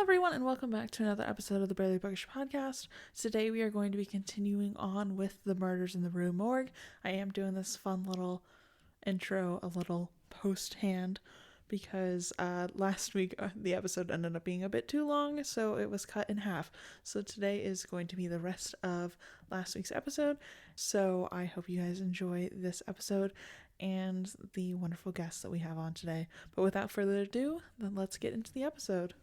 everyone, and welcome back to another episode of the Barely Bookish podcast. Today we are going to be continuing on with the murders in the Rue Morgue. I am doing this fun little intro, a little post-hand, because last week the episode ended up being a bit too long, so it was cut in half. So today is going to be the rest of last week's episode, so I hope you guys enjoy this episode and the wonderful guests that we have on today. But without further ado, then let's get into the episode.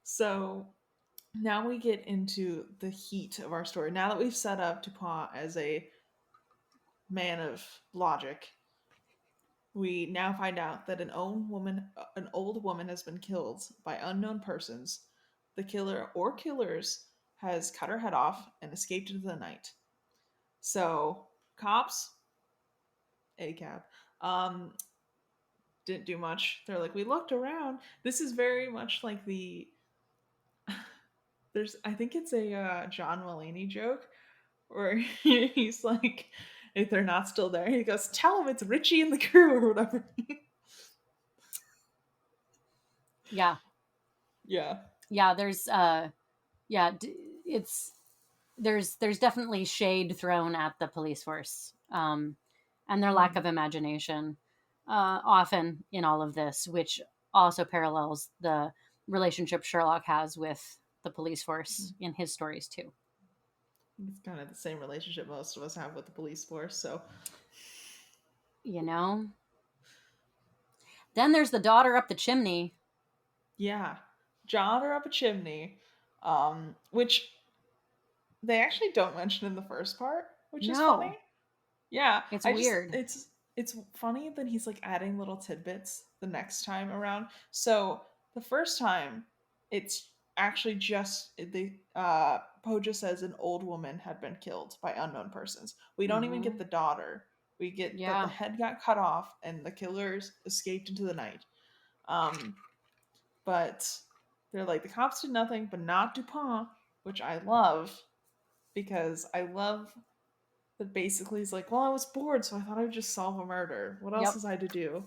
So now we get into the heat of our story. Now that we've set up Dupont as a man of logic, we now find out that an old woman has been killed by unknown persons. The killer or killers has cut her head off and escaped into the night. So cops, ACAB, didn't do much. They're like, we looked around. This is very much like the I think it's a John Mulaney joke where he's like, if they're not still there, he goes, tell them it's Richie and the crew or whatever. Yeah. There's there's definitely shade thrown at the police force and their lack of imagination often in all of this, which also parallels the relationship Sherlock has with the police force in his stories too. It's kind of the same relationship most of us have with the police force, so Then there's the daughter up the chimney. Yeah, daughter up a chimney, which they actually don't mention in the first part, which is funny. Yeah, it's weird. It's funny that he's like adding little tidbits the next time around. So the first time, it's actually just Poe just says an old woman had been killed by unknown persons. We don't even get the daughter. We get that the head got cut off and the killers escaped into the night. But they're like, the cops did nothing, but not Dupont, which I love, because I love that basically he's like, well, I was bored, so I thought I would just solve a murder. What else was I to do?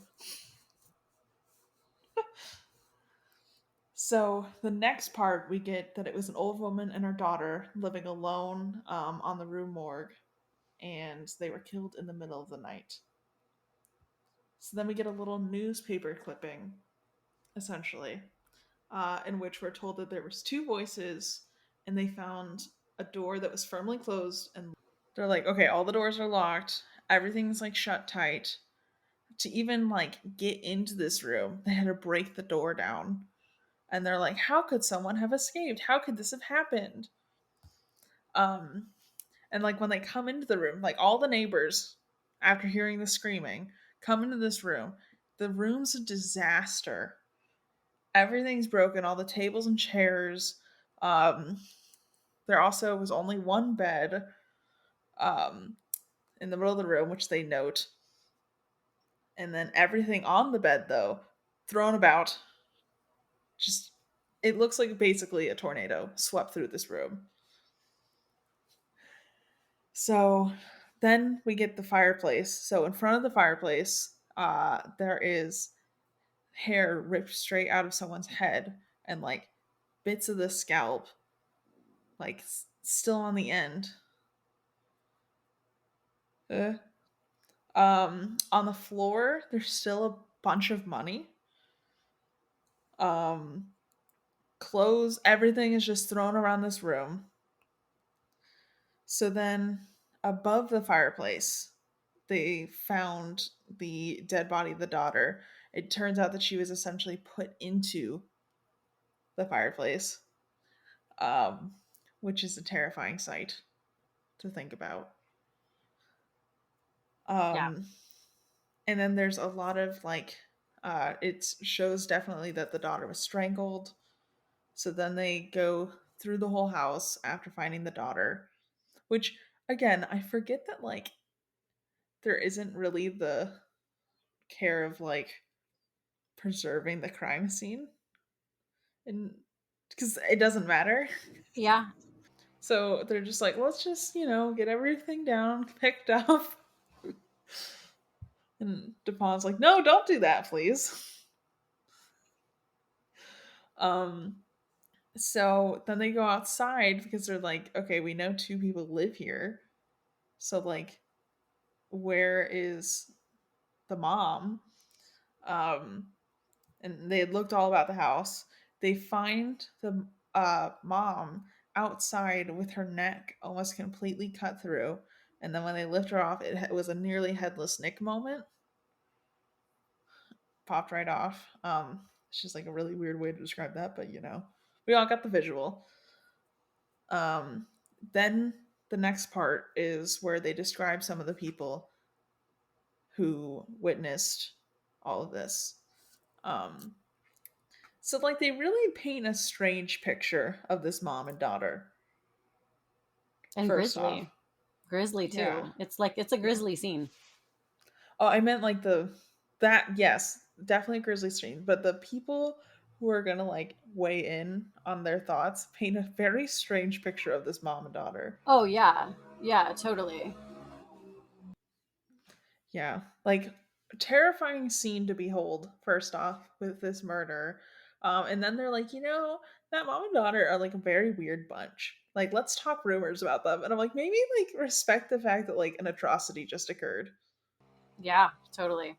So the next part, we get that it was an old woman and her daughter living alone on the Rue Morgue, and they were killed in the middle of the night. So then we get a little newspaper clipping, essentially, in which we're told that there was two voices, and they found a door that was firmly closed, and they're like, okay, all the doors are locked, everything's like shut tight. To even like get into this room, they had to break the door down. And they're like, how could someone have escaped? How could this have happened? And like when they come into the room, like all the neighbors, after hearing the screaming, come into this room. The room's a disaster. Everything's broken, all the tables and chairs. There also was only one bed in the middle of the room, which they note. And then everything on the bed, though, thrown about. Just, it looks like basically a tornado swept through this room. So then we get the fireplace. So in front of the fireplace, there is hair ripped straight out of someone's head and like bits of the scalp, like still on the end. On the floor, there's still a bunch of money. Clothes, everything is just thrown around this room. So then above the fireplace, they found the dead body of the daughter. It turns out that she was essentially put into the fireplace, which is a terrifying sight to think about. And then there's a lot of like It shows definitely that the daughter was strangled. So then they go through the whole house after finding the daughter, which again, I forget that like there isn't really the care of like preserving the crime scene and because it doesn't matter. Yeah. So they're just like, let's just, get everything down, picked up. And DuPont's like, no, don't do that, please. Um, so then they go outside because they're like, okay, we know two people live here. So like, where is the mom? Um, and they had looked all about the house. They find the mom outside with her neck almost completely cut through. And then when they lift her off, it was a nearly headless Nick moment. Popped right off. It's just like a really weird way to describe that, but we all got the visual. Um, then the next part is where they describe some of the people who witnessed all of this. Um, so like they really paint a strange picture of this mom and daughter. And First off, Grizzly yeah, too. It's like it's a yeah. grisly scene. Oh, I meant like that. Yes, definitely a grisly scene. But the people who are gonna like weigh in on their thoughts paint a very strange picture of this mom and daughter. Oh yeah. Yeah, totally. Yeah, like a terrifying scene to behold. First off, with this murder, and then they're like, that mom and daughter are like a very weird bunch. Like, let's talk rumors about them. And I'm like, maybe like respect the fact that like an atrocity just occurred. Yeah, totally.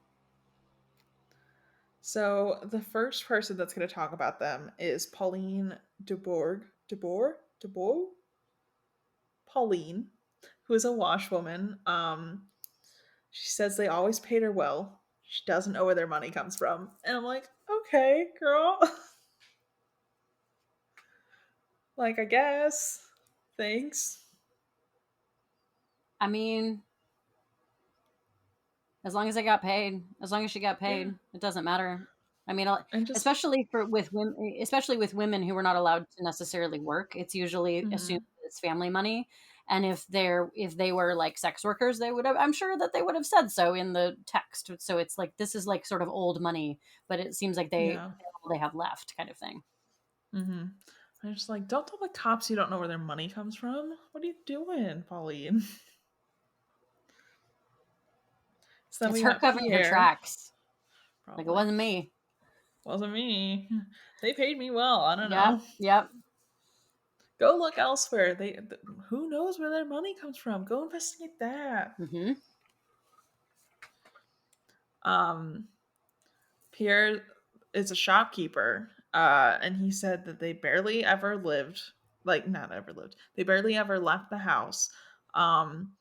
So the first person that's going to talk about them is Pauline DeBourg. DeBourg? Pauline, who is a washwoman. She says they always paid her well. She doesn't know where their money comes from. And I'm like, okay, girl. Like, I guess. Thanks. I mean, as long as I got paid, as long as she got Yeah. paid, it doesn't matter. I mean, And just, especially for with women, especially with women who are not allowed to necessarily work, it's usually assumed mhm. that it's family money. And if they were like sex workers, they would have. I'm sure that they would have said so in the text. So it's like this is like sort of old money, but it seems like Yeah. they have left, kind of thing. hmm I'm just like, don't tell the cops you don't know where their money comes from. What are you doing, Pauline? So then It's we her got covering her Pierre. tracks. Like it Probably. wasn't me. Wasn't me. They paid me well. I don't Yep, know. yep. Go look elsewhere. Who knows where their money comes from? Go investigate that. Hmm. Um, Pierre is a shopkeeper, and he said that they barely ever lived, like not ever lived. They barely ever left the house. Um,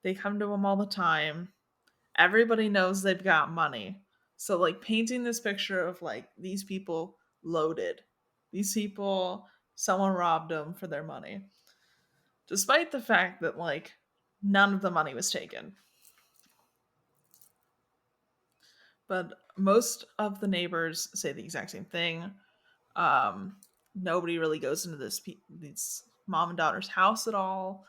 they come to him all the time. Everybody knows they've got money. So like painting this picture of like these people loaded. These people, someone robbed them for their money. Despite the fact that like none of the money was taken. But most of the neighbors say the exact same thing. Nobody really goes into these mom and daughter's house at all.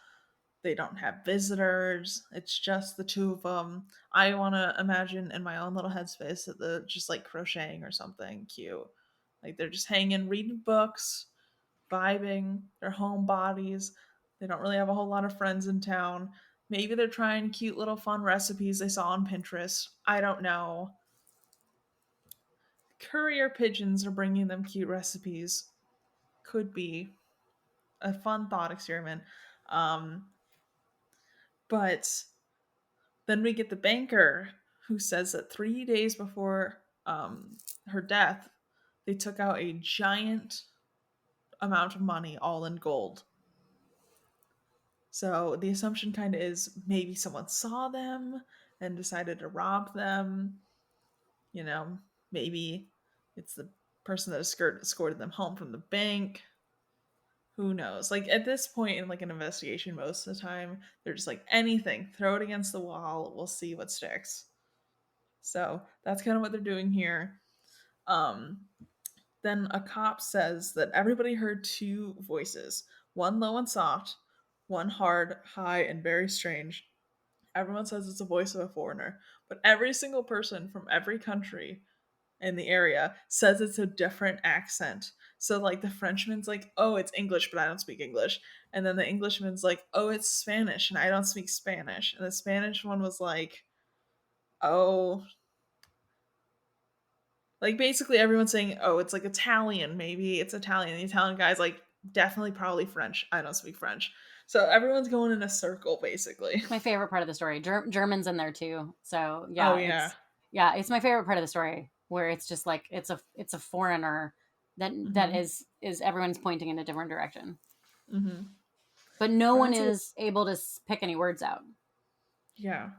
They don't have visitors. It's just the two of them. I want to imagine in my own little headspace that they're just like crocheting or something cute. Like they're just hanging, reading books, vibing. They're homebodies. They don't really have a whole lot of friends in town. Maybe they're trying cute little fun recipes they saw on Pinterest. I don't know. Courier pigeons are bringing them cute recipes. Could be a fun thought experiment. Um, but then we get the banker who says that 3 days before her death, they took out a giant amount of money, all in gold. So the assumption kind of is maybe someone saw them and decided to rob them. You know, maybe it's the person that escorted them home from the bank. Who knows? Like at this point in like an investigation, most of the time they're just like anything, throw it against the wall, we'll see what sticks. So that's kind of what they're doing here. Um, then a cop says that everybody heard two voices, one low and soft, one hard, high, and very strange. Everyone says it's a voice of a foreigner, but every single person from every country in the area says it's a different accent. So like the Frenchman's like, "Oh, it's English, but I don't speak English." And then the Englishman's like, "Oh, it's Spanish, and I don't speak Spanish." And the Spanish one was like, "Oh, like basically everyone's saying, "Oh, it's like Italian, maybe it's Italian." The Italian guy's like, "Definitely probably French. I don't speak French." So everyone's going in a circle basically. It's my favorite part of the story. German's in there too. So Oh yeah, yeah. it's my favorite part of the story where it's just like it's a foreigner that Mhm. is everyone's pointing in a different direction, Mhm. but no When I one went to is able to pick any words out. yeah,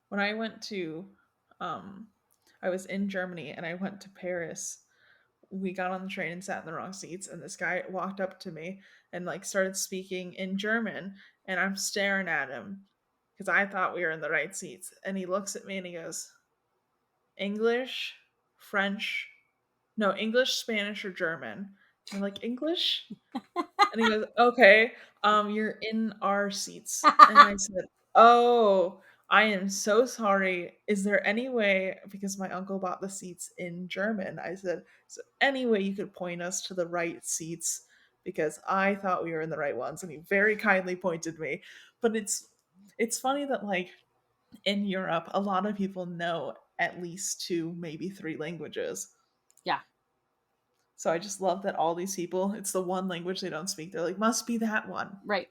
when I went to um I was in Germany and I went to Paris. We got on the train and sat in the wrong seats, and this guy walked up to me and like started speaking in German, and I'm staring at him because I thought we were in the right seats, and he looks at me and he goes, "English, French, no, English, Spanish, or German?" And I'm like, "English?" And he goes, "Okay, you're in our seats." And I said, "Oh, I am so sorry. Is there any way, because my uncle bought the seats in German?" I said, "So any way you could point us to the right seats, because I thought we were in the right ones." And he very kindly pointed me. But it's funny that like in Europe, a lot of people know at least two, maybe three languages. Yeah, So I just love that all these people, it's the one language they don't speak. They're like, must be that one. right.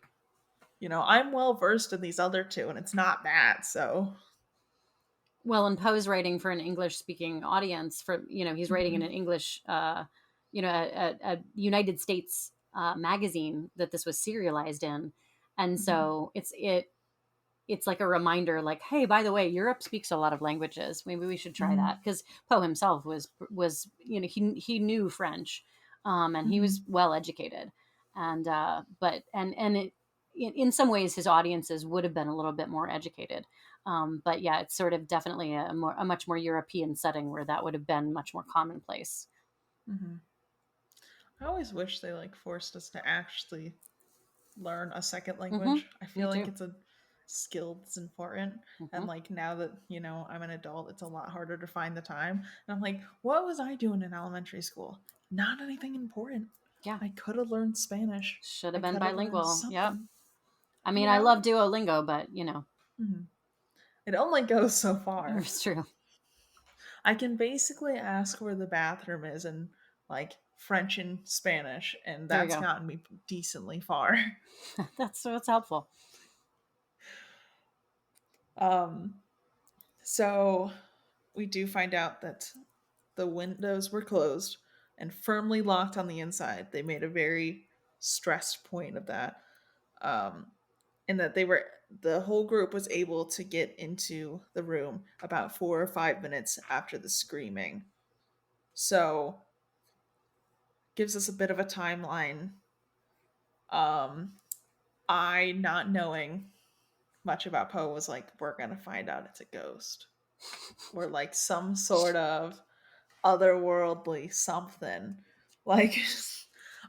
I'm well versed in these other two, and it's not that. So, Well, and Poe's writing for an English speaking audience. He's writing in an mhm, English, a United States magazine that this was serialized in, and mhm, so it's like a reminder, like, hey, by the way, Europe speaks a lot of languages. Maybe we should try that, mhm, because Poe himself was he knew French, and he was mhm, well educated, and and in some ways his audiences would have been a little bit more educated. But yeah, it's sort of definitely a much more European setting where that would have been much more commonplace. mhm. I always wish they like forced us to actually learn a second Mm-hmm. language. I Me feel like too. it's a skill that's important. Mm-hmm. And like now that, I'm an adult, it's a lot harder to find the time. And I'm like, what was I doing in elementary school? Not anything important. Yeah, I could have learned Spanish. should I have been could have learned bilingual. Yep. something, I you mean, I know? love Duolingo, but Mhm. It only goes so far. it's true. I can basically ask where the bathroom is in like French and Spanish, and There you that's go. gotten me decently far. That's helpful. Um, so we do find out that the windows were closed and firmly locked on the inside. They made a very stressed point of that. Um, and that the whole group was able to get into the room about 4 or 5 minutes after the screaming. So gives us a bit of a timeline. Um, I, not knowing much about Poe, was like, we're gonna find out it's a ghost or like some sort of otherworldly something. Like,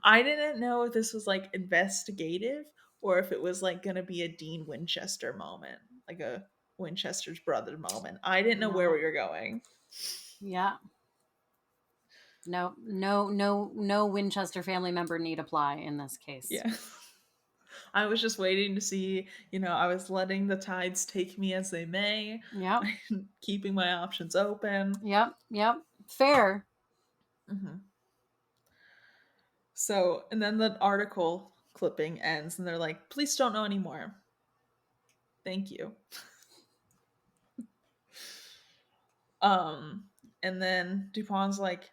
I didn't know if this was like investigative or if it was like gonna be a Dean Winchester moment, like a Winchester's brother moment. I didn't know where No. we were going. Yeah. No, no, no, no Winchester family member need apply in this case. Yeah. I was just waiting to see, I was letting the tides take me as they may, Yep. keeping my options open. Yep. Yep. Fair. Hmm. So, and then the article clipping ends and they're like, please don't know anymore. Thank you. Um, and then Dupon's like,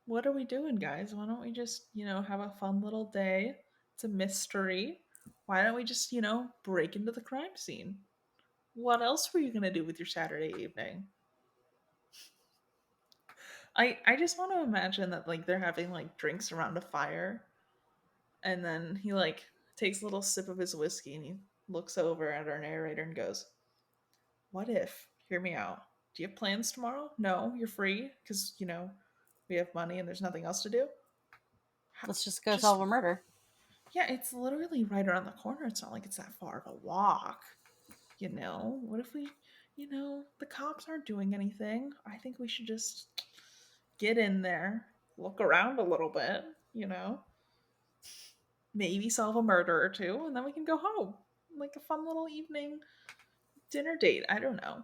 what are we doing, guys? Why don't we just, have a fun little day? It's a mystery. Why don't we just, break into the crime scene? What else were you going to do with your Saturday evening? I just want to imagine that like they're having like drinks around a fire, and then he like takes a little sip of his whiskey and he looks over at our narrator and goes, "What if? Hear me out. Do you have plans tomorrow? No, you're free because, we have money and there's nothing else to do. Let's just go Just, solve a murder. yeah, it's literally right around the corner. It's not like it's that far of a walk. What if we, the cops aren't doing anything? I think we should just get in there, look around a little bit, maybe solve a murder or two, and then we can go home. Like a fun little evening dinner date. I don't know.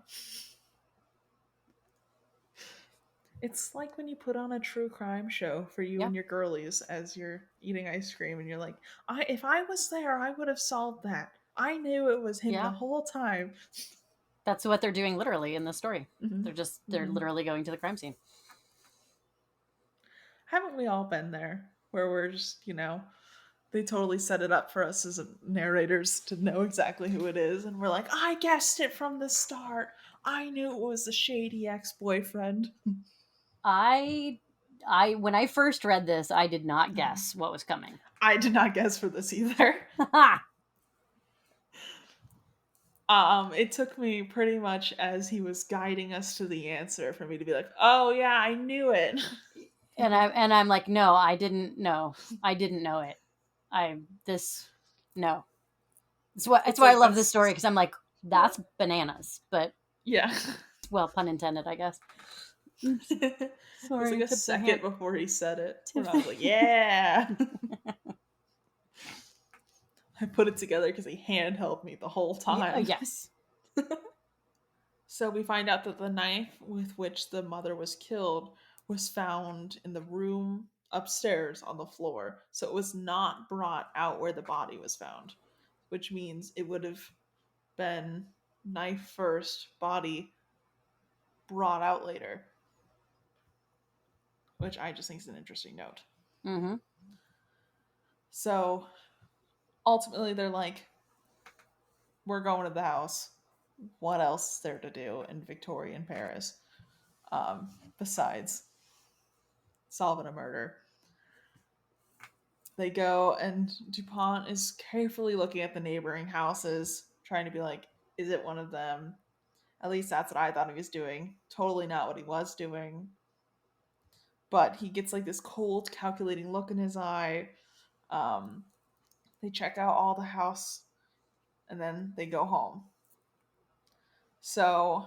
It's like when you put on a true crime show for you Yeah. and your girlies as you're eating ice cream and you're like, if I was there, I would have solved that. I knew it was him the Yeah. whole time. That's what they're doing literally in the story. Mm-hmm. They're Mm-hmm. literally going to the crime scene. Haven't we all been there where we're just, they totally set it up for us as narrators to know exactly who it is, and we're like, I guessed it from the start. I knew it was a shady ex-boyfriend. I when I first read this, I did not guess what was coming. I did not guess for this either. It took me pretty much as he was guiding us to the answer for me to be like, oh yeah, I knew it. and I'm like, no, I didn't know. I didn't know it. No. It's why I love this story, because I'm like, that's bananas. But yeah. Well, pun intended, I guess. Oops. Sorry. It was like a second before he said it. And I was like, yeah. I put it together because he handheld me the whole time. Yes. So we find out that the knife with which the mother was killed was found in the room upstairs on the floor. So it was not brought out where the body was found, which means it would have been knife first, body brought out later, which I just think is an interesting note. Mm-hmm. So ultimately they're like, we're going to the house. What else is there to do in Victorian Paris besides solving a murder? They go, and Dupont is carefully looking at the neighboring houses, trying to be like, is it one of them? At least that's what I thought he was doing. Totally not what he was doing. But he gets like this cold, calculating look in his eye. They check out all the house, and then they go home. So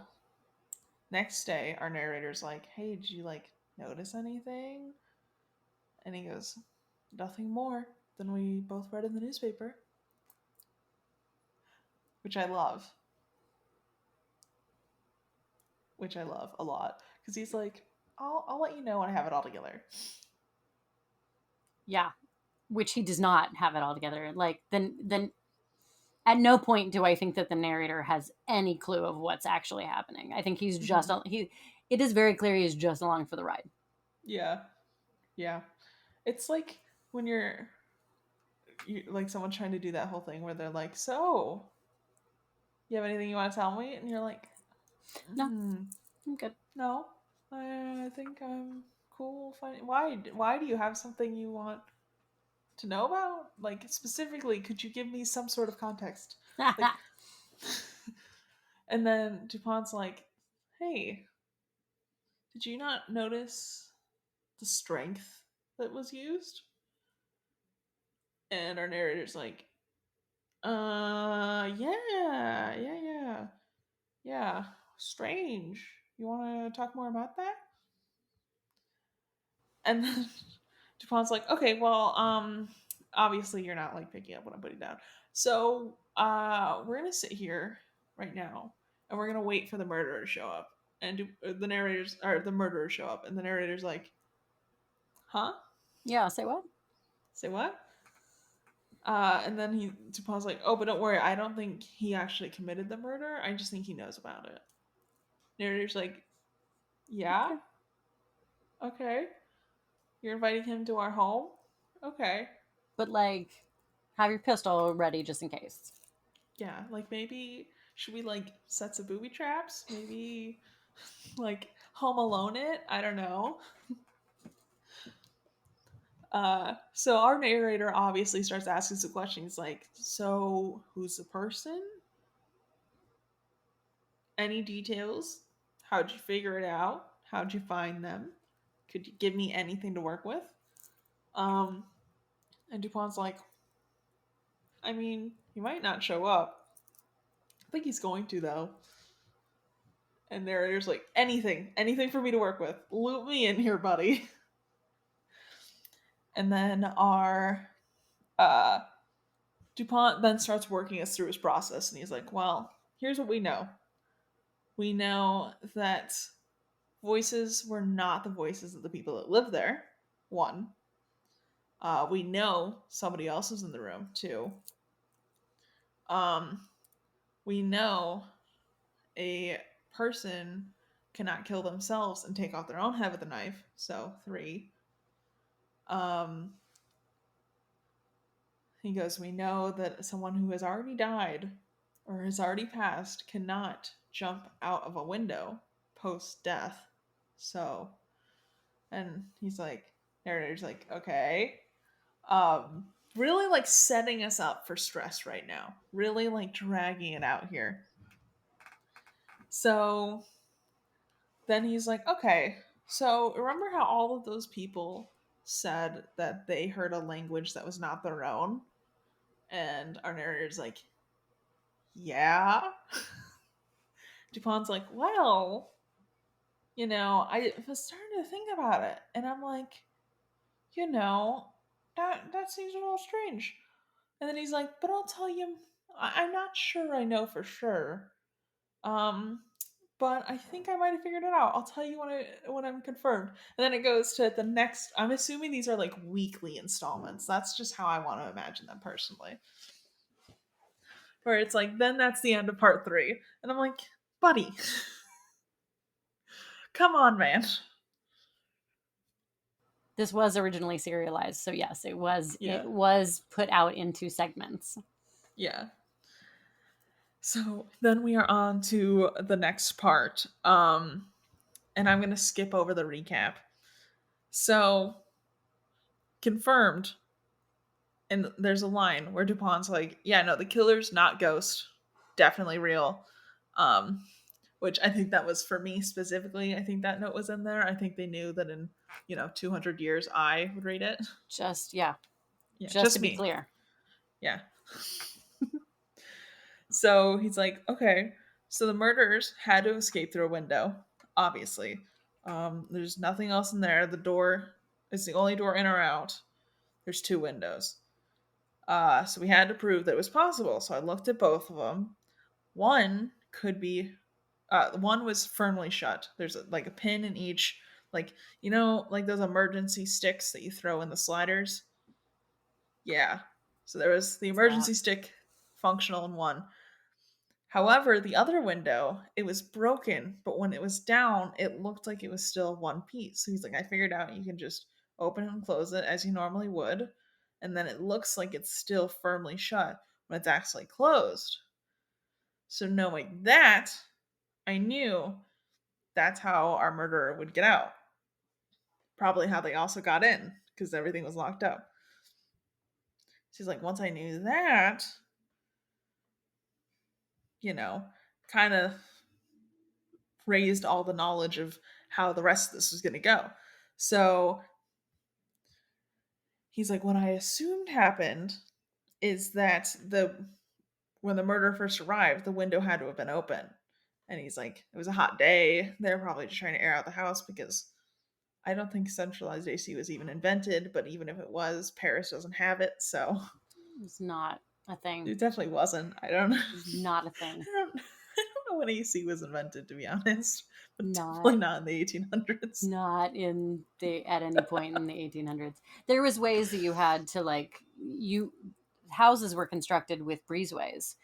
next day, our narrator's like, hey, did you notice anything? And he goes, nothing more than we both read in the newspaper. Which I love a lot. Because he's like, I'll let you know when I have it all together. Yeah. Which he does not have it all together. Like, then at no point do I think that the narrator has any clue of what's actually happening. I think he's just it is very clear he's just along for the ride. Yeah. It's like when you're like someone trying to do that whole thing where they're like, so you have anything you want to tell me? And you're like, no, I'm good. No, I think I'm cool. Why do you have something you want to know about? Like, specifically, could you give me some sort of context? Like, and then Dupont's like, hey, did you not notice the strength that was used? And our narrator's like, yeah, strange. You want to talk more about that? And then Dupont's like, okay, well, obviously you're not picking up what I'm putting down. So, we're gonna sit here right now, and we're gonna wait for the murderer to show up. And the murderer show up, and the narrator's like, huh? Yeah, say what? Say what? And then Dupont's like, oh, but don't worry, I don't think he actually committed the murder. I just think he knows about it. Narrator's like, yeah? Okay. You're inviting him to our home? Okay. But have your pistol ready just in case. Yeah, maybe should we set some booby traps? Maybe Home Alone it? I don't know. So our narrator obviously starts asking some questions like, so who's the person? Any details? How'd you figure it out? How'd you find them? Could you give me anything to work with? Um, and DuPont's like, I mean, he might not show up. I think he's going to, though. And Narrator's like, anything for me to work with. Loop me in here, buddy. And then our uh, DuPont then starts working us through his process, and he's like, well, here's what we know. We know that voices were not the voices of the people that live there. One. We know somebody else is in the room. Two. Um, we know a person cannot kill themselves and take off their own head with a knife. So three. He goes, we know that someone who has already died or has already passed cannot jump out of a window post death. So, and he's like, Narrator's like, okay. Really like setting us up for stress right now. Really like dragging it out here. So then he's like, okay, so remember how all of those people said that they heard a language that was not their own? And our narrator's like, yeah. DuPont's like, well, I was starting to think about it. And I'm like, that seems a little strange. And then he's like, but I'll tell you, I'm not sure I know for sure. But I think I might have figured it out. I'll tell you when I'm confirmed. And then it goes to the next. I'm assuming these are like weekly installments. That's just how I want to imagine them personally. Where it's like, then that's the end of part 3, and I'm like, buddy, come on, man. This was originally serialized, so yes, it was Yeah. it was put out into segments. Yeah. So then we are on to the next part. And I'm gonna skip over the recap. So confirmed, and there's a line where DuPont's like, yeah, no, the killer's not Ghost, definitely real. Which I think that was for me specifically. I think that note was in there. I think they knew that in 200 years I would read it. Just Just to be me. clear. Yeah. So he's like, okay, so the murderers had to escape through a window, obviously. There's nothing else in there. The door is the only door in or out. There's 2 windows. So we had to prove that it was possible. So I looked at both of them. One could be, one was firmly shut. There's like a pin in each, like like those emergency sticks that you throw in the sliders. Yeah. So there was the emergency stick functional in one. However, the other window, it was broken, but when it was down, it looked like it was still one piece. So he's like, I figured out you can just open and close it as you normally would, and then it looks like it's still firmly shut when it's actually closed. So knowing that, I knew that's how our murderer would get out. Probably how they also got in, because everything was locked up. She's like, once I knew that, kind of raised all the knowledge of how the rest of this was going to go. So he's like, what I assumed happened is that when the murderer first arrived, the window had to have been open. And he's like, it was a hot day. They're probably just trying to air out the house because I don't think centralized AC was even invented, but even if it was, Paris doesn't have it, so It's not a thing. It definitely wasn't. I don't know. It's not a thing. I don't know when AC was invented, to be honest, but Not- definitely not in the 1800s. Not at any point in the 1800s. There was ways that you had to houses were constructed with breezeways.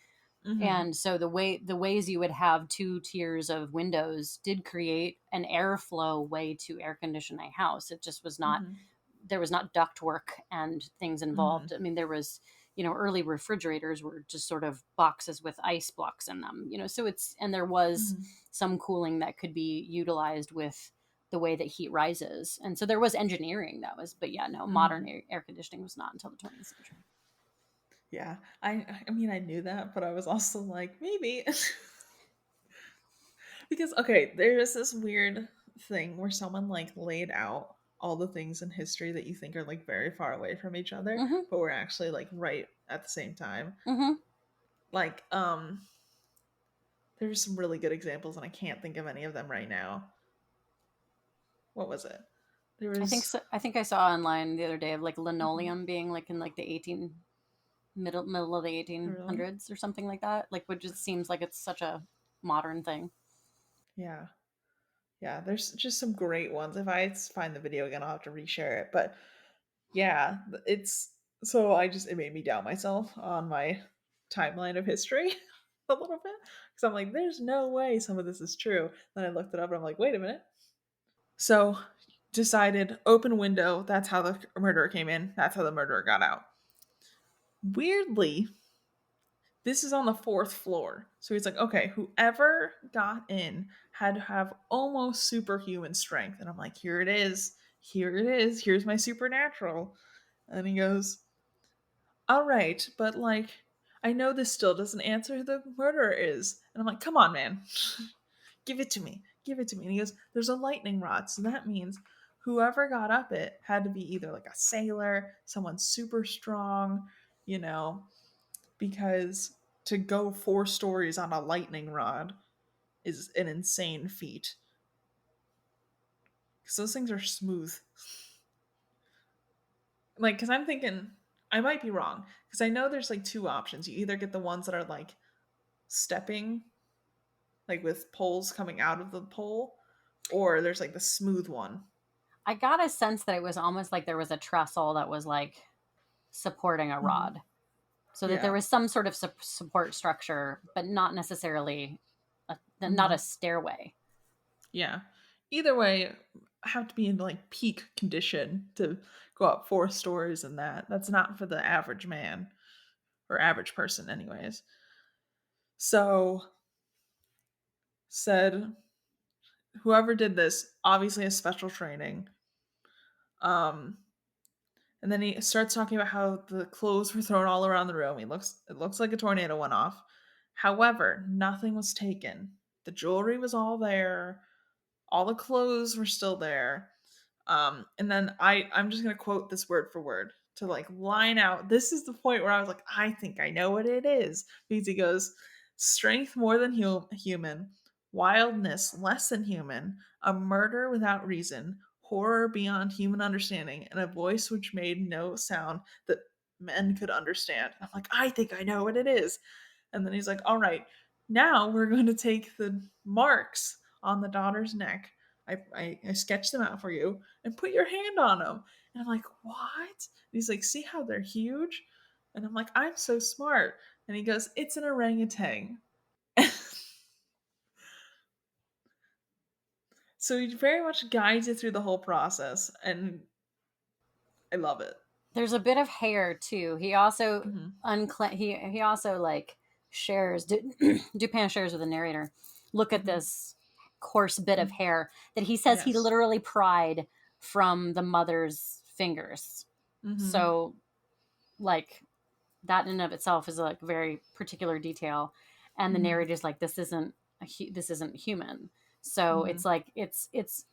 Mhm. And so the ways you would have 2 tiers of windows did create an airflow way to air condition a house. It just was not, Mhm. there was not ductwork and things involved. Mhm. I mean, there was, early refrigerators were just sort of boxes with ice blocks in them, so and there was Mhm. some cooling that could be utilized with the way that heat rises. And so there was engineering but yeah, no, modern air conditioning was not until the 20th century. Yeah, I mean, I knew that, but I was also like, maybe Because okay, there's this weird thing where someone like laid out all the things in history that you think are like very far away from each other, Mm-hmm. but we're actually like right at the same time. Mm-hmm. Like there's some really good examples and I can't think of any of them right now. What was it? There I think was so. I think I saw online the other day of like mhm. linoleum being like in like the 18 middle of the Really? 1800s or something like that. Like, which just seems like it's such a modern thing. Yeah. Yeah, there's just some great ones. If I find the video again, I'll have to reshare it. But yeah, it's so I just it made me doubt myself on my timeline of history a little bit because I'm like, there's no way some of this is true. Then I looked it up and I'm like, wait a minute. So decided open window. That's how the murderer came in. That's how the murderer got out. Weirdly, this is on the fourth floor. So he's like, okay, whoever got in had to have almost superhuman strength. And I'm like, here it is. Here it is. Here's my supernatural. And he goes, all right, but like, I know this still doesn't answer who the murderer is. And I'm like, come on, man. Give it to me. Give it to me. And he goes, there's a lightning rod. So that means whoever got up it had to be either like a sailor, someone super strong, you know, because to go 4 stories on a lightning rod is an insane feat. Because those things are smooth. Like, because I'm thinking, I might be wrong. Because I know there's like two options. You either get the ones that are like stepping, like with poles coming out of the pole, or there's like the smooth one. I got a sense that it was almost like there was a trestle that was like supporting a Mm-hmm. rod, so that there Yeah. was some sort of support structure, but not necessarily not a Mm-hmm. stairway. Yeah. Either way, I have to be in like peak condition to go up 4 stories and that. That's not for the average man or average person, anyways. So said whoever did this obviously has special training. Um, and then he starts talking about how the clothes were thrown all around the room. It looks like a tornado went off. However, nothing was taken. The jewelry was all there. All the clothes were still there. And then I'm just gonna quote this word for word to like line out. This is the point where I was like, I think I know what it is. Because he goes, strength more than human, wildness less than human, a murder without reason, horror beyond human understanding, and a voice which made no sound that men could understand. I'm like, I think I know what it is. And then he's like, all right, now we're going to take the marks on the daughter's neck. I sketched them out for you and put your hand on them. And I'm like, what? And he's like, see how they're huge? And I'm like, I'm so smart. And he goes, it's an orangutan. So he very much guides you through the whole process. And I love it. There's a bit of hair too. He also Mm-hmm. he also like shares Dupin shares with the narrator. Look at Mm-hmm. this coarse bit of hair that he says he Yes. literally pried from the mother's fingers. Mm-hmm. So like that in and of itself is a like very particular detail, and the Mm-hmm. narrator's like this isn't human. So Mm-hmm. it's like it's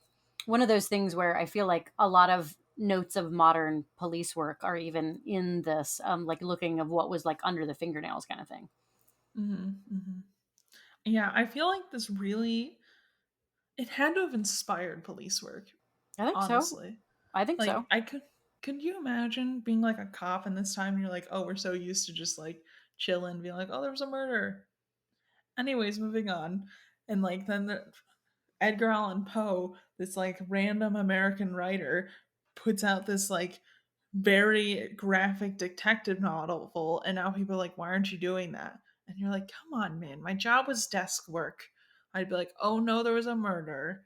one of those things where I feel like a lot of notes of modern police work are even in this, like looking of what was like under the fingernails kind of thing. Mm-hmm. Mm-hmm. Yeah, I feel like this really it had to have inspired police work, I think so. honestly. I think Like so. I could you imagine being like a cop in this time and you're like, oh, we're so used to just like chilling, being like, oh, there was a murder. Anyways, moving on. And like then Edgar Allan Poe, this like random American writer, puts out this like very graphic detective novel, and now people are like, why aren't you doing that? And you're like, come on, man, my job was desk work. I'd be like, oh no, there was a murder.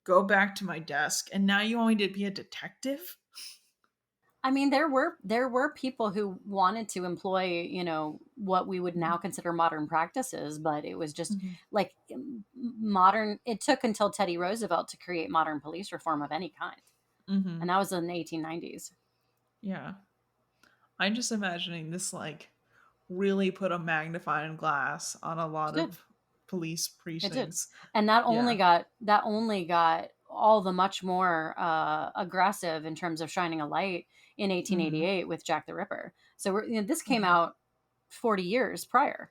Go back to my desk. And now you want me to be a detective? I mean, there were people who wanted to employ, you know, what we would now consider modern practices, but it was just Mm-hmm. like modern. It took until Teddy Roosevelt to create modern police reform of any kind, and Mm-hmm. that was in the 1890s. Yeah. I'm just imagining this like really put a magnifying glass on a It lot did. of police It did. precincts. And Yeah. that only got all the much more aggressive in terms of shining a light in Mm-hmm. 1888 with Jack the Ripper. So this came Mm-hmm. out 40 years prior.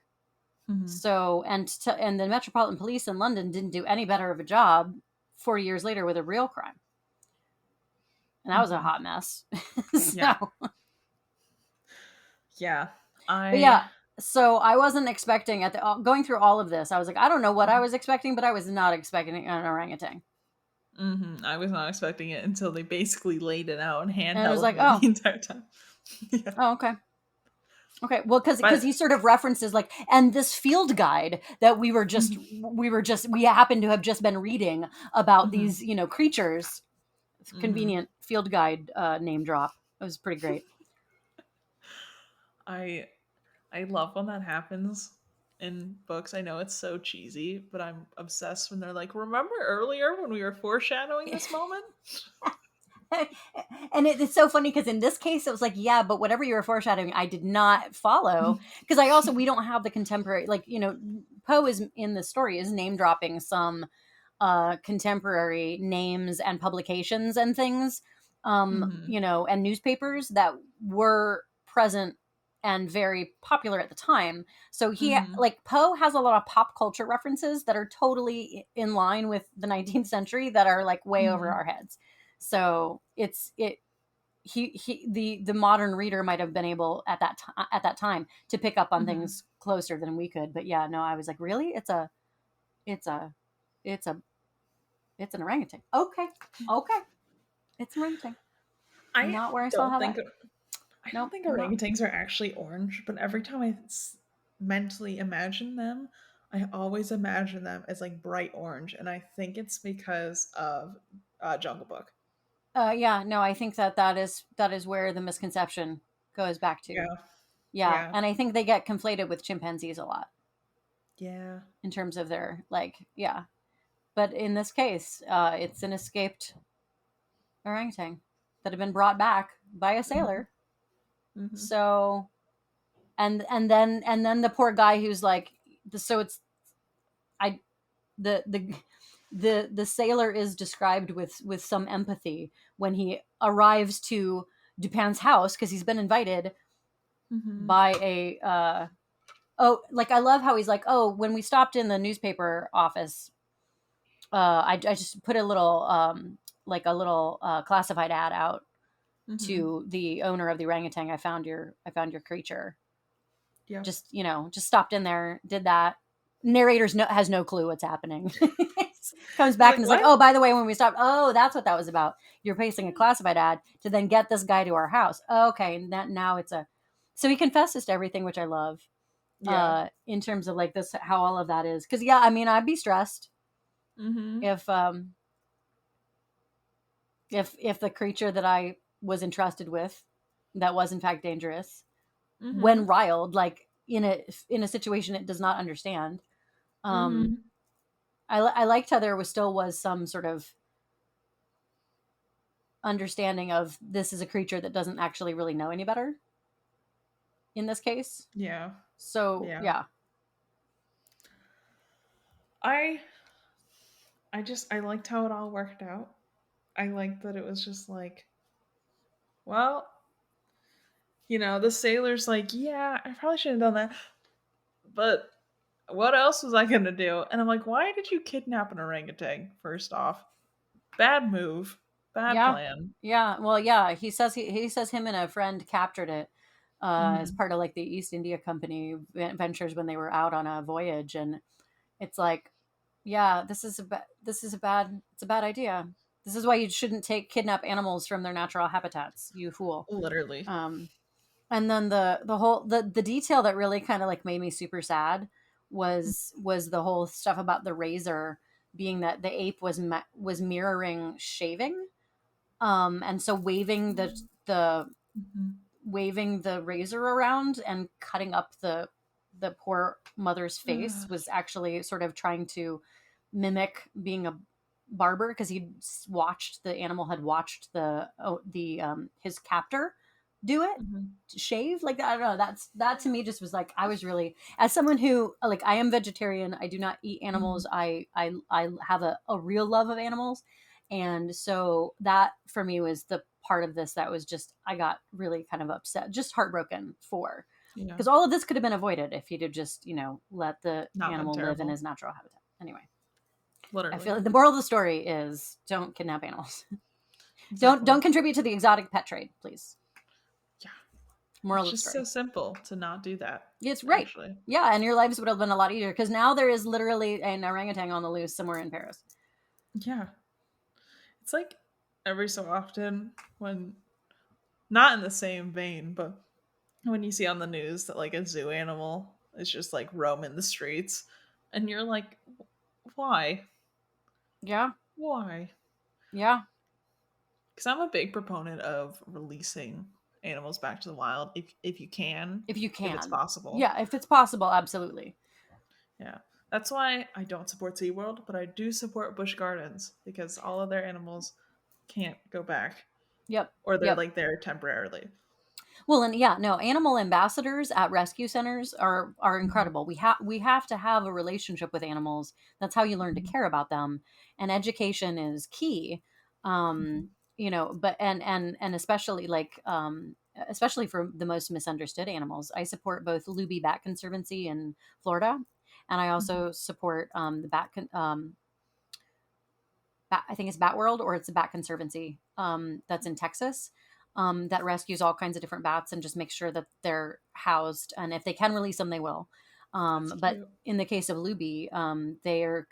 Mm-hmm. So and the Metropolitan Police in London didn't do any better of a job 40 years later with a real crime. And that was a Mm-hmm. hot mess. Yeah. So, Yeah. but I yeah, so I wasn't expecting going through all of this. I was like, I don't know what I was expecting, but I was not expecting an orangutan. I was not expecting it until they basically laid it out and And it was handheld like, me the oh, entire time. Yeah. oh, okay. Okay, well, because But he sort of references like, and this field guide that mhm, we happen to have just been reading about mhm. these creatures. Mhm. Convenient field guide name drop. It was pretty great. I I love when that happens in books. I know it's so cheesy, but I'm obsessed when they're like, "Remember earlier when we were foreshadowing this moment?" And it's so funny because in this case it was like, yeah, but whatever you were foreshadowing I did not follow, because we don't have the contemporary, like, Poe is in the story is name dropping some contemporary names and publications and things, Mhm. and newspapers that were present and very popular at the time. So Mhm. like, Poe has a lot of pop culture references that are totally in line with the 19th century that are like way over Mhm. our heads. So the modern reader might have been able at that time to pick up on Mhm. things closer than we could. But yeah, no, I was like, really? It's a it's a it's an orangutan. Okay. Okay. It's an orangutan. I Not where I saw don't how think that. I don't Nope, think not. orangutans are actually orange, but every time mentally imagine them, I always imagine them as like bright orange, and I think it's because of Jungle Book. Yeah, no, I think that is where the misconception goes back to. Yeah, Yeah, yeah, and I think they get conflated with chimpanzees a lot yeah. in terms of their, like, yeah. But in this case, it's an escaped orangutan that had been brought back by a Hmm. sailor. Hmm. So, and then the poor guy who's like, so it's I the sailor is described with some empathy when he arrives to Dupin's house because he's been invited Hmm. by a oh, like, I love how he's like, oh, when we stopped in the newspaper office, I just put a little like a little classified ad out Hmm. to the owner of the orangutan. I found your creature. Yep. Just stopped in there, did that. Narrator's has no clue what's happening. Comes He's back like, and is like, what? oh, by the way, when we stopped, oh, that's what that was about. You're pasting a classified ad to then get this guy to our house. Okay, and that now it's a. So he confesses to everything, which I love. Yeah. In terms of like this, how all of that is, because yeah, I mean, I'd be stressed Hmm. if the creature that I was entrusted with, that was in fact dangerous, when Hmm. riled, like in a situation it does not understand. Um, Hmm. I liked how there was some sort of understanding of this is a creature that doesn't actually really know any better in this case. Yeah. So Yeah. yeah, I I liked how it all worked out. I liked that it was just like, well, the sailor's like, yeah, I probably shouldn't have done that, but what else was I gonna do? And I'm like, why did you kidnap an orangutan? First off, bad move, bad yeah, plan. yeah. Well, yeah. He says him and a friend captured it as Hmm. part of like the East India Company ventures when they were out on a voyage, and it's like, yeah, it's a bad idea. This is why you shouldn't kidnap animals from their natural habitats, you fool. Literally. Um, and then the detail that really kind of like made me super sad was the whole stuff about the razor being that the ape was mirroring shaving, and so the Mhm. waving the razor around and cutting up the poor mother's face Ugh. was actually sort of trying to mimic being a barber, because he watched the animal had watched the his captor do it, Mhm. shave. Like, I don't know, that to me just was like, I was really, as someone who, like, I am vegetarian, I do not eat animals, Mhm. I have a real love of animals, and so that for me was the part of this that was just, I got really kind of upset, just heartbroken for, Yeah. because all of this could have been avoided if he'd have just, let the Not been animal live in terrible. his natural habitat. Anyway, I feel Literally. like the moral of the story is don't kidnap animals. Don't Exactly. contribute to the exotic pet trade, please. Yeah. Moral It's of the just so story. simple to not do that, It's right. actually. Yeah, and your lives would have been a lot easier because now there is literally an orangutan on the loose somewhere in Paris. Yeah. It's like every so often when, not in the same vein, but when you see on the news that like a zoo animal is just like roaming the streets, and you're like, why? Yeah, Why? yeah. Because I'm a big proponent of releasing animals back to the wild if you can, If you if it's can. possible. Yeah, if it's possible, absolutely. Yeah. That's why I don't support SeaWorld, but I do support Busch Gardens because all of their animals can't go back, Yep, or they're yep. like there temporarily. Well, and yeah, no, animal ambassadors at rescue centers are Mhm. incredible. We have to have a relationship with animals. That's how you learn to Mhm. care about them, and education is key. Mhm. But and especially like especially for the most misunderstood animals. I support both Luby Bat Conservancy in Florida, and I Mhm. also support the I think it's Bat World, or it's a Bat Conservancy that's in Texas, that rescues all kinds of different bats and just makes sure that they're housed. And if they can release them, they will. That's But cute. in the case of Luby, they're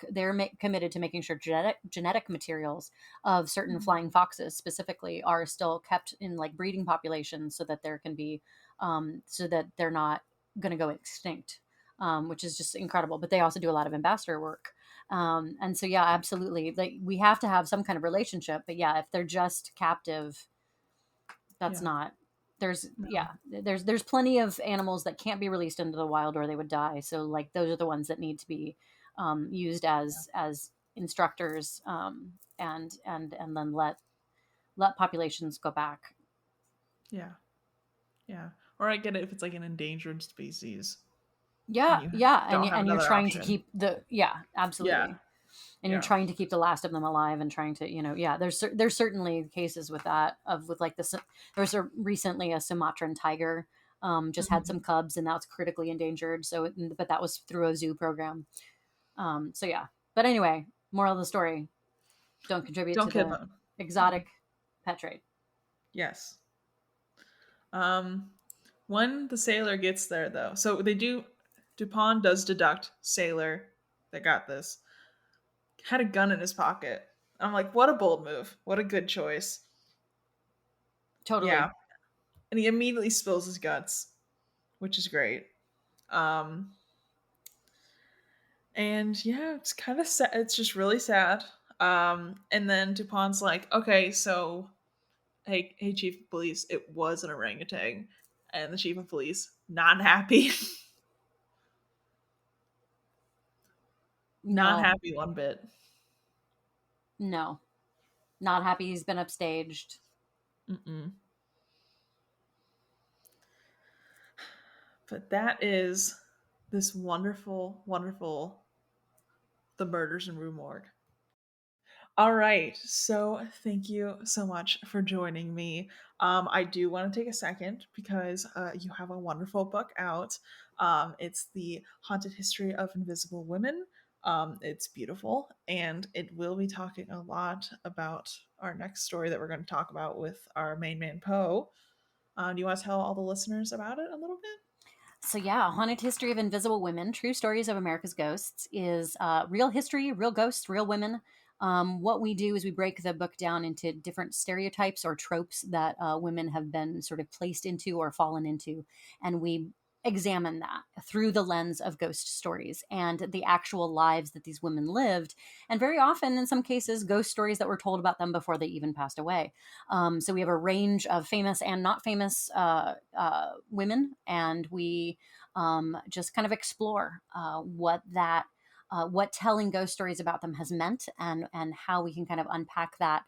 committed to making sure genetic materials of certain Mhm. flying foxes specifically are still kept in like breeding populations so that there can be so that they're not going to go extinct, which is just incredible. But they also do a lot of ambassador work, and so yeah, absolutely, like we have to have some kind of relationship, but yeah, if they're just captive, that's Yeah. not, there's, No. yeah, there's plenty of animals that can't be released into the wild or they would die, so like those are the ones that need to be used Yeah. as instructors, and then let populations go back. Yeah. Yeah. Or I get it if it's like an endangered species Yeah, and you yeah, don't have and you're another trying to option. keep the, yeah, Yeah. absolutely, and you're Yeah. trying to keep the last of them alive and trying to, yeah, there's certainly cases with that, of with like this, there was recently a Sumatran tiger just had some Mhm. cubs, and now it's critically endangered, so but that was through a zoo program, so yeah, but anyway, moral of the story, don't contribute Don't to kill the them. Yeah. exotic pet trade. Yes. Um, when the sailor gets there, though, so they do. Dupont does deduct sailor that got this had a gun in his pocket. I'm like, what a bold move! What a good choice. Totally. Yeah, and he immediately spills his guts, which is great. Um, and yeah, it's kind of sad. It's just really sad. And then Dupont's like, okay, so hey, chief of police, it was an orangutan, and the chief of police not happy, not No, happy one bit. no, not happy he's been upstaged. Mm-mm. But that is this wonderful, wonderful The Murders in Rue Morgue. All right. So thank you so much for joining me. I do want to take a second because you have a wonderful book out. It's The Haunted History of Invisible Women. It's beautiful, and it will be talking a lot about our next story that we're going to talk about with our main man, Poe. Do you want to tell all the listeners about it a little bit? So yeah, Haunted History of Invisible Women: True Stories of America's Ghosts is real history, real ghosts, real women. What we do is we break the book down into different stereotypes or tropes that women have been sort of placed into or fallen into, and we examine that through the lens of ghost stories and the actual lives that these women lived, and very often, in some cases, ghost stories that were told about them before they even passed away. So we have a range of famous and not famous women, and we just kind of explore what telling ghost stories about them has meant, and how we can kind of unpack that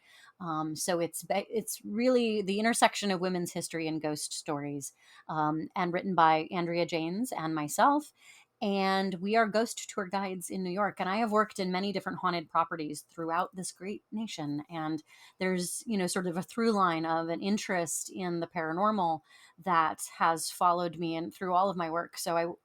So it's really the intersection of women's history and ghost stories, and written by Andrea Janes and myself. And we are ghost tour guides in New York. And I have worked in many different haunted properties throughout this great nation. And there's, sort of a through line of an interest in the paranormal that has followed me and through all of my work. So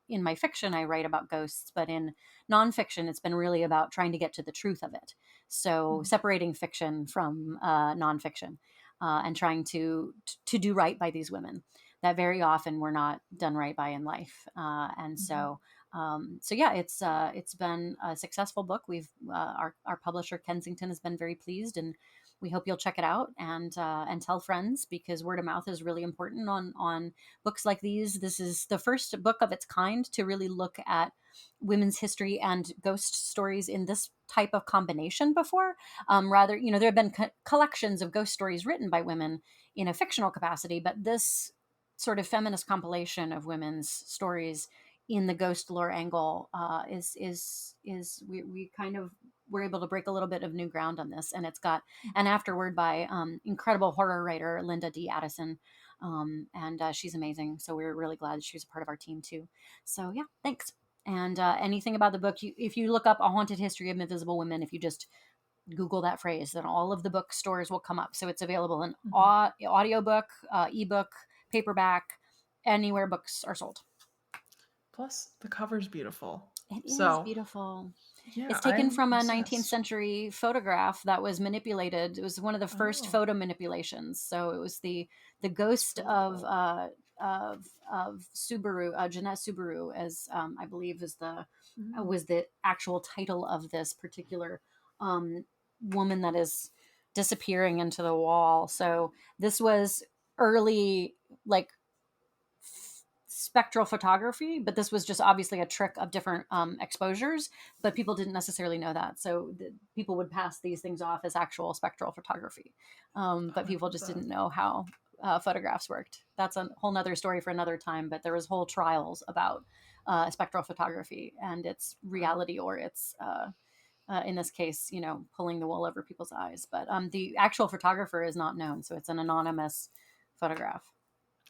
in my fiction, I write about ghosts, but in nonfiction, it's been really about trying to get to the truth of it. So Mhm. separating fiction from nonfiction, and trying to do right by these women that very often were not done right by in life. And Mhm. so, so yeah, it's been a successful book. Our publisher Kensington has been very pleased, and we hope you'll check it out and tell friends, because word of mouth is really important on books like these. This is the first book of its kind to really look at women's history and ghost stories in this type of combination before. Rather, there have been collections of ghost stories written by women in a fictional capacity, but this sort of feminist compilation of women's stories in the ghost lore angle is we kind of were able to break a little bit of new ground on this. And it's got an afterword by incredible horror writer Linda D. Addison, and she's amazing. So we're really glad she was a part of our team too. So yeah, thanks. And anything about the book, if you look up A Haunted History of Invisible Women, if you just Google that phrase, then all of the bookstores will come up. So it's available in Mhm. audiobook, ebook, paperback, anywhere books are sold. Plus, the cover's beautiful. It is So, beautiful. yeah, It's taken I'm from a 19th obsessed. century photograph that was manipulated. It was one of the first Oh, photo manipulations. So it was the that's ghost really cool. of Subaru, Jeanette Subaru, as I believe is Mm. was the actual title of this particular um, woman that is disappearing into the wall. So this was early, like, spectral photography, but this was just obviously a trick of different exposures, but people didn't necessarily know that. So people would pass these things off as actual spectral photography, Oh, but I people love just that. didn't know how photographs worked. That's a whole nother story for another time, but there was whole trials about spectral photography and its Wow, reality, or its in this case, pulling the wool over people's eyes. But the actual photographer is not known, so it's an anonymous photograph.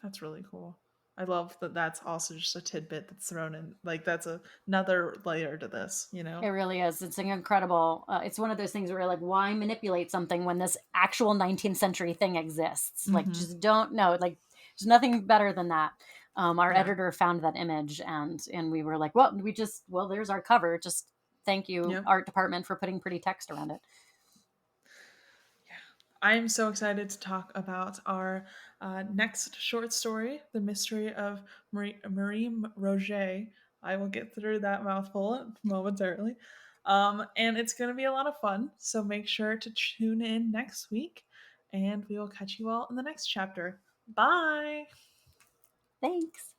that's really cool. I love that that's also just a tidbit that's thrown in. Like, that's another layer to this, you It know? really is. It's an incredible. It's one of those things where you're like, why manipulate something when this actual 19th century thing exists? Like, Hmm. just don't know. Like, there's nothing better than that. Our Yeah. editor found that image, and we were like, well, there's our cover. Just thank you, Yep. art department, for putting pretty text around it. Yeah. I'm so excited to talk about our next short story, The Mystery of Marie Roget. I will get through that mouthful momentarily. And it's going to be a lot of fun. So make sure to tune in next week, and we will catch you all in the next chapter. Bye. Thanks.